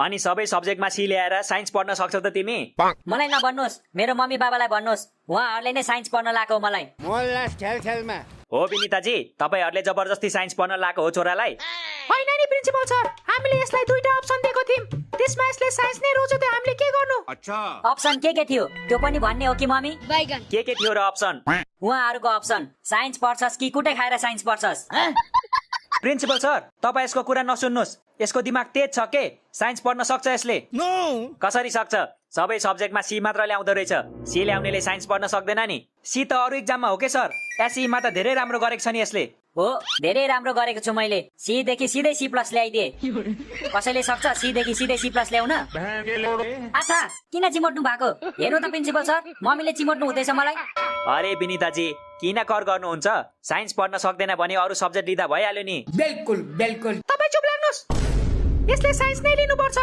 अनि सबै सब्जेक्टमा सी ल्याएर साइन्स पढ्न सक्छौ त तिमी? मलाई नभन्नुहोस्, मेरो मम्मी बाबालाई भन्नुहोस्, उहाँहरूले नै साइन्स पढ्न लाएको मलाई। मोल्ला खेलमा हो विनिताजी, तपाईहरुले जबरजस्ती साइन्स पढ्न लाएको हो छोरालाई? होइन नि प्रिन्सिपल सर, हामीले यसलाई दुईटा अप्सन दिएको थियौं, त्यसमा यसले साइन्स नै रोज्यो त हामीले के गर्नु? अप्सन के थियो त्यो पनि भन्ने हो कि मम्मी? के थियो र अप्सन? उहाँहरूको अप्सन साइन्स पढ्छस् कि कुटै खाएर साइन्स पढ्छस्? प्रिन्सिपल सर, तपाई यसको कुरा नसुन्नुस्, यसको दिमाग तेज छ के? साइन्स पढ्न सक्छ यसले? कसरी सक्छ? सबै सब्जेक्टमा सी मात्र ल्याउँदो रहेछ। सी ल्याउनेले साइन्स पढ्न सक्दैन नि। सी त अरु एक्जाममा हो के सर? एसई मा त धेरै राम्रो गरेको छ नि यसले। हो, धेरै राम्रो गरेको छु मैले। सी देखि सिधै सी प्लस ल्याइदिए। कसैले सक्छ सी देखि सिधै सी प्लस ल्याउन? आथा, किन चिमोट्नु भएको? हेर्नु त प्रिन्सिपल सर, मम्मीले चिमोट्नु हुँदैछ मलाई। अरे विनिताजी, किन कर गर्नुहुन्छ? साइन्स पढ्न सक्दैन भने अरु सब्जेक्ट लिँदा भइहाल्यो नि। बिल्कुल बिल्कुल। तपाई चुप लाग्नुस्, यसले साइन्स नै लिनुपर्छ।